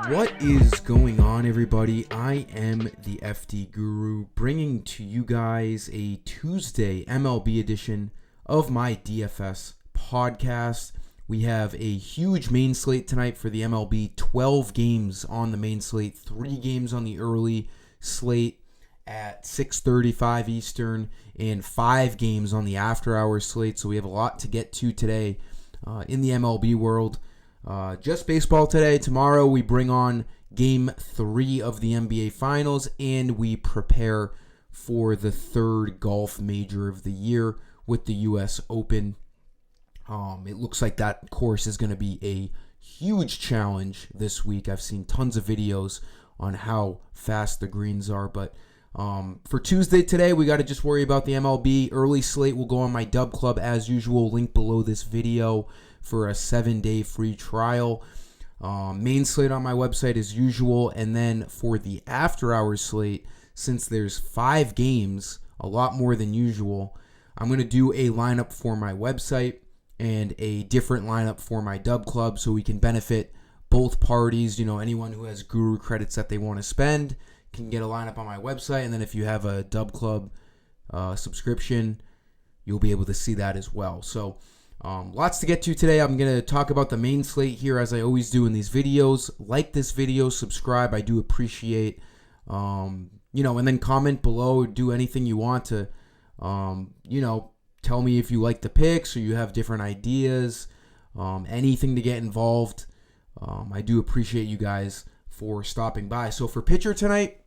What is going on, everybody? I am the FDGURU, bringing to you guys a Tuesday MLB edition of my DFS podcast. We have a huge main slate tonight for the MLB. 12 games on the main slate, 3 games on the early slate at 6:35 Eastern, and 5 games on the after-hours slate. So we have a lot to get to today in the MLB world. Just baseball today. Tomorrow we bring on Game 3 of the NBA Finals, and we prepare for the third golf major of the year with the U.S. Open. It looks like that course is going to be a huge challenge this week. I've seen tons of videos on how fast the greens are, but for Tuesday today, we got to just worry about the MLB. Early slate will go on my Dub Club as usual. Link below this video for a 7-day free trial. Main slate on my website as usual. And then for the after-hours slate, since there's 5 games, a lot more than usual, I'm going to do a lineup for my website and a different lineup for my Dub Club so we can benefit both parties. You know, anyone who has Guru credits that they want to spend can get a lineup on my website. And then if you have a Dub Club subscription, you'll be able to see that as well. So lots to get to today. I'm going to talk about the main slate here as I always do in these videos. Like this video, subscribe. I do appreciate, and then comment below. Do anything you want to, tell me if you like the picks or you have different ideas, anything to get involved. I do appreciate you guys for stopping by. So for pitcher tonight,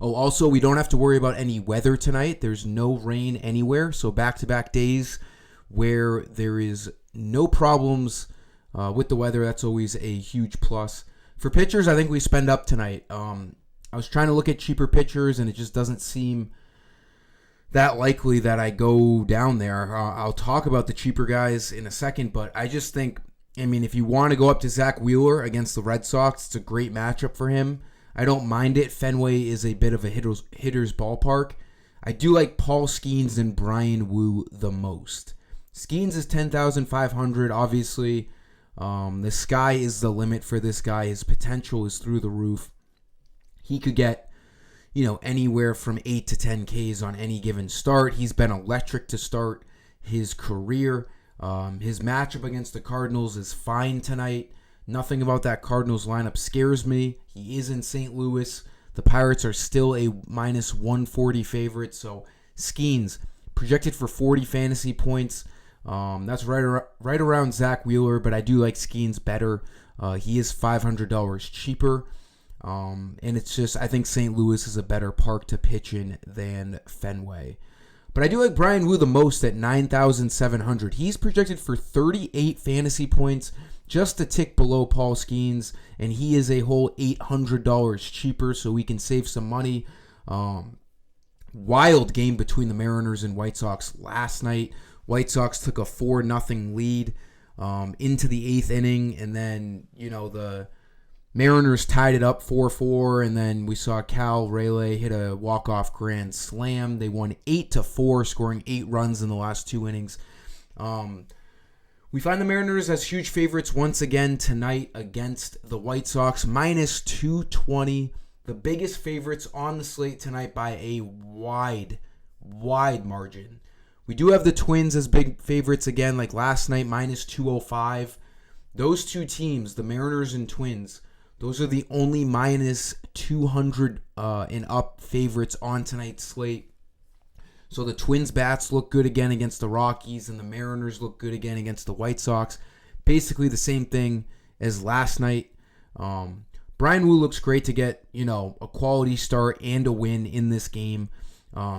also we don't have to worry about any weather tonight. There's no rain anywhere. So back-to-back days where there is no problems with the weather. That's always a huge plus. For pitchers, I think we spend up tonight. I was trying to look at cheaper pitchers, and it just doesn't seem that likely that I go down there. I'll talk about the cheaper guys in a second, but I just think, if you want to go up to Zach Wheeler against the Red Sox, it's a great matchup for him. I don't mind it. Fenway is a bit of a hitter's ballpark. I do like Paul Skeens and Brian Wu the most. Skeens is 10,500. Obviously, the sky is the limit for this guy. His potential is through the roof. He could get, anywhere from 8 to 10 Ks on any given start. He's been electric to start his career. His matchup against the Cardinals is fine tonight. Nothing about that Cardinals lineup scares me. He is in St. Louis. The Pirates are still a minus 140 favorite. So Skeens projected for 40 fantasy points. That's right around Zach Wheeler, but I do like Skeens better. He is $500 cheaper. And it's just, I think St. Louis is a better park to pitch in than Fenway. But I do like Brian Wu the most at 9,700. He's projected for 38 fantasy points, just a tick below Paul Skeens, and he is a whole $800 cheaper, so we can save some money. Wild game between the Mariners and White Sox last night. White Sox took a 4-0 lead into the 8th inning, and then, the Mariners tied it up 4-4, and then we saw Cal Raleigh hit a walk-off grand slam. They won 8-4, scoring 8 runs in the last 2 innings. We find the Mariners as huge favorites once again tonight against the White Sox, minus 220. The biggest favorites on the slate tonight by a wide margin. We do have the Twins as big favorites again, like last night, minus 205. Those two teams, the Mariners and Twins, those are the only minus 200 and up favorites on tonight's slate. So the Twins bats look good again against the Rockies, and the Mariners look good again against the White Sox. Basically the same thing as last night. Brian Wu looks great to get, a quality start and a win in this game.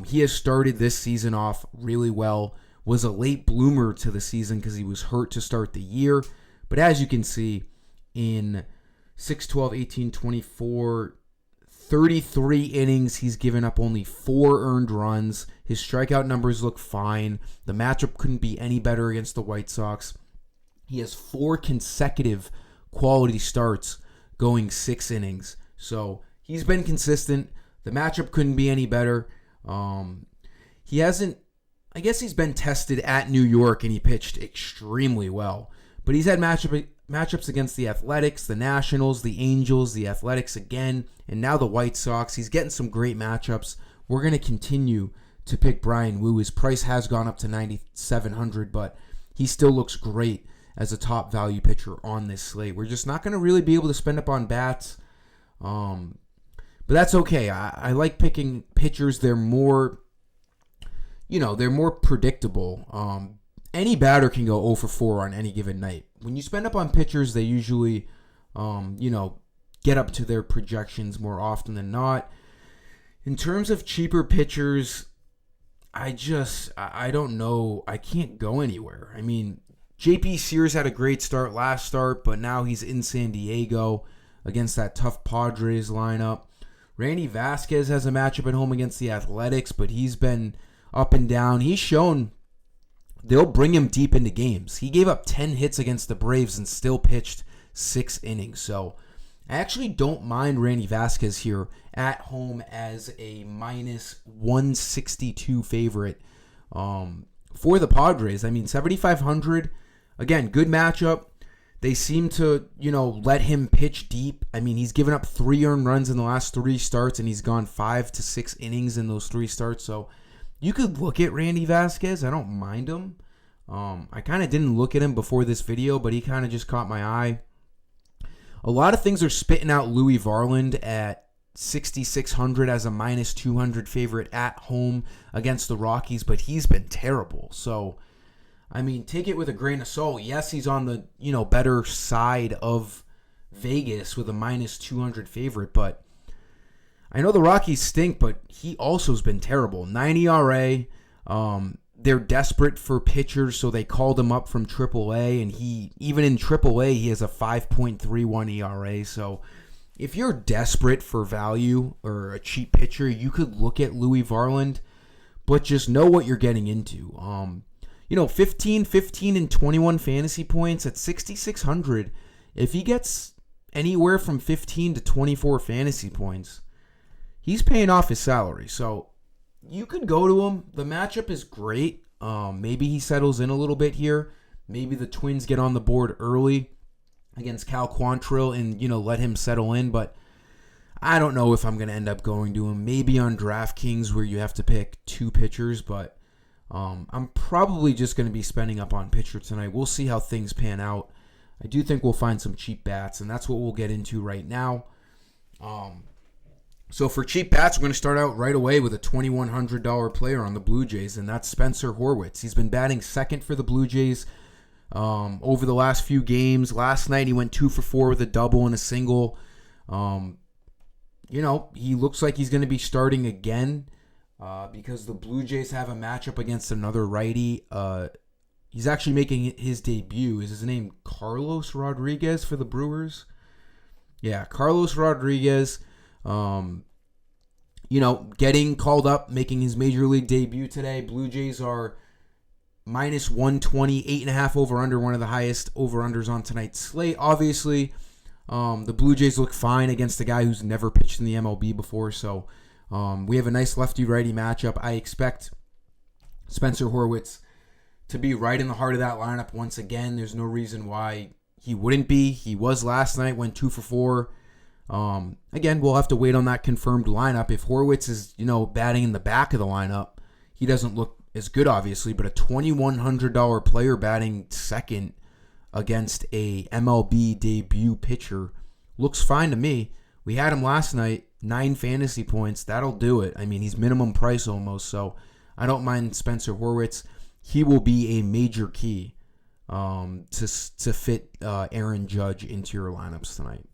He has started this season off really well. Was a late bloomer to the season because he was hurt to start the year. But as you can see, in 6, 12, 18, 24, 33 innings, he's given up only 4 earned runs. His strikeout numbers look fine. The matchup couldn't be any better against the White Sox. He has 4 consecutive quality starts going 6 innings. So he's been consistent. The matchup couldn't be any better. He hasn't, I guess he's been tested at New York and he pitched extremely well. But he's had matchups matchups against the Athletics, the Nationals, the Angels, the Athletics again, and now the White Sox. He's getting some great matchups. We're going to continue to pick Bryan Woo. His price has gone up to $9,700, but he still looks great as a top value pitcher on this slate. We're just not going to really be able to spend up on bats. But that's okay. I like picking pitchers. They're more, they're more predictable. Any batter can go 0 for 4 on any given night. When you spend up on pitchers, they usually, get up to their projections more often than not. In terms of cheaper pitchers, I don't know. I can't go anywhere. I mean, JP Sears had a great start last start, but now he's in San Diego against that tough Padres lineup. Randy Vasquez has a matchup at home against the Athletics, but he's been up and down. He's shown they'll bring him deep into games. He gave up 10 hits against the Braves and still pitched 6 innings. So I actually don't mind Randy Vasquez here at home as a minus 162 favorite for the Padres. I mean, 7,500. Again, good matchup. They seem to, let him pitch deep. I mean, he's given up 3 earned runs in the last 3 starts, and he's gone 5 to 6 innings in those 3 starts. So you could look at Randy Vasquez. I don't mind him. I kind of didn't look at him before this video, but he kind of just caught my eye. A lot of things are spitting out Louis Varland at 6,600 as a minus 200 favorite at home against the Rockies, but he's been terrible. So, I mean, take it with a grain of salt. Yes, he's on the, better side of Vegas with a minus 200 favorite, but I know the Rockies stink, but he also has been terrible. 9 ERA. They're desperate for pitchers, so they called him up from AAA, and even in AAA, he has a 5.31 ERA. So if you're desperate for value or a cheap pitcher, you could look at Louis Varland, but just know what you're getting into. 15, and 21 fantasy points at 6,600. If he gets anywhere from 15 to 24 fantasy points, he's paying off his salary. So you could go to him. The matchup is great. Maybe he settles in a little bit here. Maybe the Twins get on the board early against Cal Quantrill and, let him settle in. But I don't know if I'm going to end up going to him. Maybe on DraftKings where you have to pick 2 pitchers. But I'm probably just going to be spending up on pitcher tonight. We'll see how things pan out. I do think we'll find some cheap bats, and that's what we'll get into right now. So for cheap bats, we're going to start out right away with a $2,100 player on the Blue Jays, and that's Spencer Horwitz. He's been batting second for the Blue Jays over the last few games. Last night he went 2 for 4 with a double and a single. He looks like he's going to be starting again because the Blue Jays have a matchup against another righty. He's actually making his debut. Is his name Carlos Rodriguez for the Brewers? Yeah, Carlos Rodriguez. Getting called up, making his major league debut today. Blue Jays are minus 120, 8.5 over-under, one of the highest over-unders on tonight's slate. Obviously, the Blue Jays look fine against a guy who's never pitched in the MLB before, so we have a nice lefty-righty matchup. I expect Spencer Horwitz to be right in the heart of that lineup once again. There's no reason why he wouldn't be. He was last night, went 2 for 4. Again, we'll have to wait on that confirmed lineup. If Horwitz is, batting in the back of the lineup, he doesn't look as good, obviously, but a $2,100 player batting second against a MLB debut pitcher looks fine to me. We had him last night, 9 fantasy points. That'll do it. I mean, he's minimum price almost, so I don't mind Spencer Horwitz. He will be a major key to fit Aaron Judge into your lineups tonight.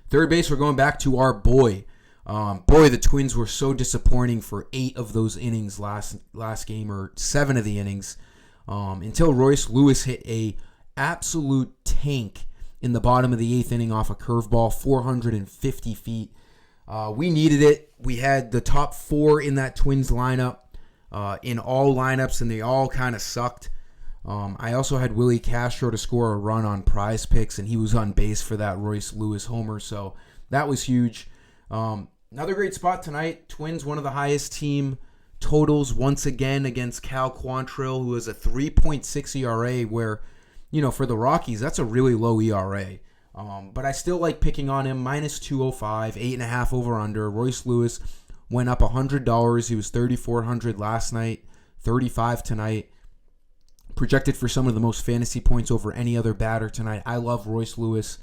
Third base, we're going back to our boy. The Twins were so disappointing for 8 of those innings last game, or 7 of the innings, until Royce Lewis hit a absolute tank in the bottom of the 8th inning off a curveball, 450 feet. We needed it. We had the top 4 in that Twins lineup in all lineups, and they all kind of sucked. I also had Willie Castro to score a run on Prize Picks, and he was on base for that Royce Lewis homer, so that was huge. Another great spot tonight. Twins, one of the highest team totals once again against Cal Quantrill, who has a 3.6 ERA, where for the Rockies, that's a really low ERA. But I still like picking on him. Minus 205, 8.5 over under. Royce Lewis went up $100. He was $3,400 last night, $35 tonight. Projected for some of the most fantasy points over any other batter tonight. I love Royce Lewis.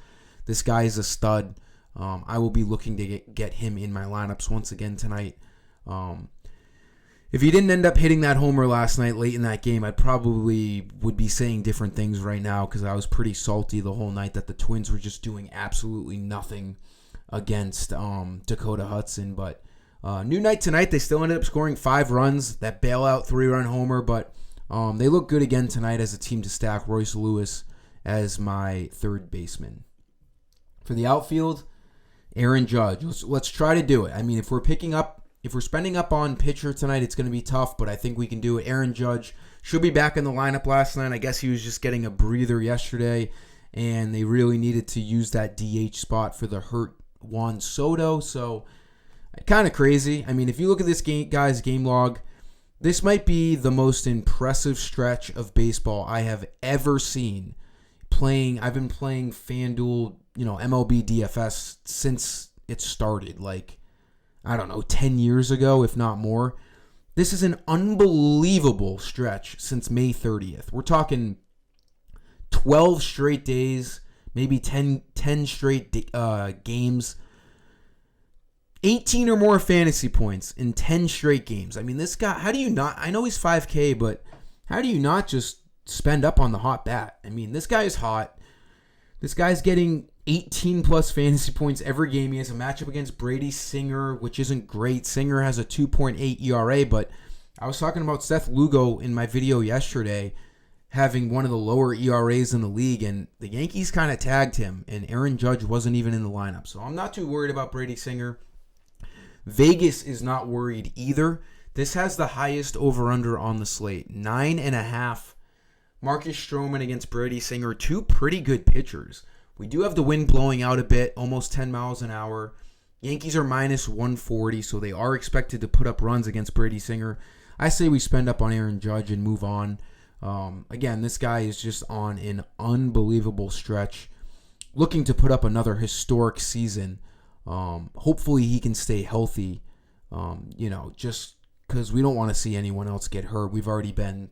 This guy is a stud. I will be looking to get him in my lineups once again tonight. If he didn't end up hitting that homer last night late in that game, I probably would be saying different things right now because I was pretty salty the whole night that the Twins were just doing absolutely nothing against Dakota Hudson. But new night tonight, they still ended up scoring 5 runs, that bailout 3-run homer, but they look good again tonight as a team to stack Royce Lewis as my third baseman. For the outfield, Aaron Judge. Let's try to do it. I mean, if we're spending up on pitcher tonight, it's going to be tough, but I think we can do it. Aaron Judge should be back in the lineup last night. I guess he was just getting a breather yesterday, and they really needed to use that DH spot for the hurt Juan Soto. So, kind of crazy. I mean, if you look at this guy's game log, this might be the most impressive stretch of baseball I have ever seen. I've been playing FanDuel, MLB DFS since it started, like, I don't know, 10 years ago, if not more. This is an unbelievable stretch since May 30th. We're talking 12 straight days, maybe 10 straight games. 18 or more fantasy points in 10 straight games. I mean, this guy, how do you not, I know he's 5K, but how do you not just spend up on the hot bat? I mean, this guy is hot. This guy's getting 18 plus fantasy points every game. He has a matchup against Brady Singer, which isn't great. Singer has a 2.8 ERA, but I was talking about Seth Lugo in my video yesterday having one of the lower ERAs in the league, and the Yankees kind of tagged him, and Aaron Judge wasn't even in the lineup. So I'm not too worried about Brady Singer. Vegas is not worried either. This has the highest over-under on the slate, 9.5. Marcus Stroman against Brady Singer, 2 pretty good pitchers. We do have the wind blowing out a bit, almost 10 miles an hour. Yankees are minus 140, so they are expected to put up runs against Brady Singer. I say we spend up on Aaron Judge and move on. Again, this guy is just on an unbelievable stretch, looking to put up another historic season. Hopefully he can stay healthy, just because we don't want to see anyone else get hurt. We've already been,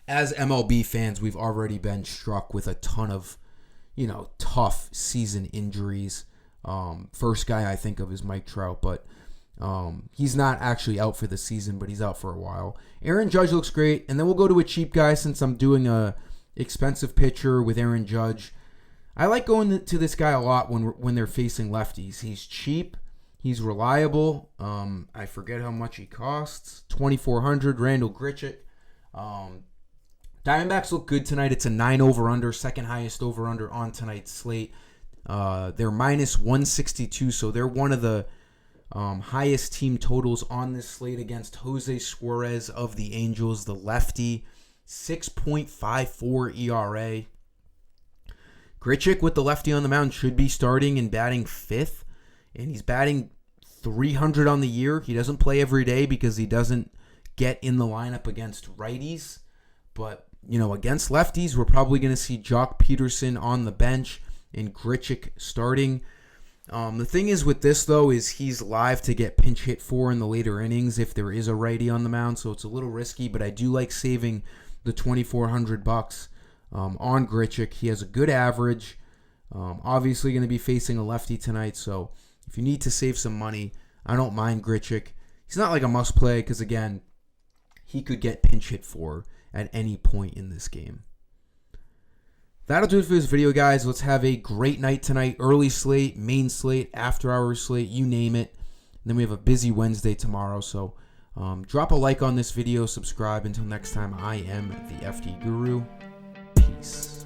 as MLB fans, we've already been struck with a ton of, tough season injuries. First guy I think of is Mike Trout, but he's not actually out for the season, but he's out for a while. Aaron Judge looks great, and then we'll go to a cheap guy since I'm doing a expensive pitcher with Aaron Judge. I like going to this guy a lot when they're facing lefties. He's cheap. He's reliable. I forget how much he costs. $2,400. Randall Grichuk. Diamondbacks look good tonight. It's a 9 over-under, second highest over-under on tonight's slate. They're minus 162, so they're one of the highest team totals on this slate against Jose Suarez of the Angels, the lefty. 6.54 ERA. Grichuk with the lefty on the mound should be starting and batting 5th, and he's batting 300 on the year. He doesn't play every day because he doesn't get in the lineup against righties, but against lefties, we're probably going to see Jock Peterson on the bench and Grichuk starting. The thing is with this, though, is he's live to get pinch hit for in the later innings if there is a righty on the mound, so it's a little risky, but I do like saving the $2,400 on Grichuk. He has a good average. Obviously going to be facing a lefty tonight, so if you need to save some money, I don't mind Grichuk. He's not like a must play because, again, he could get pinch hit for at any point in this game. That'll do it for this video, guys. Let's have a great night tonight. Early slate, main slate, after hours slate, you name it. And then we have a busy Wednesday tomorrow, so drop a like on this video, subscribe. Until next time, I am the FD Guru. Peace.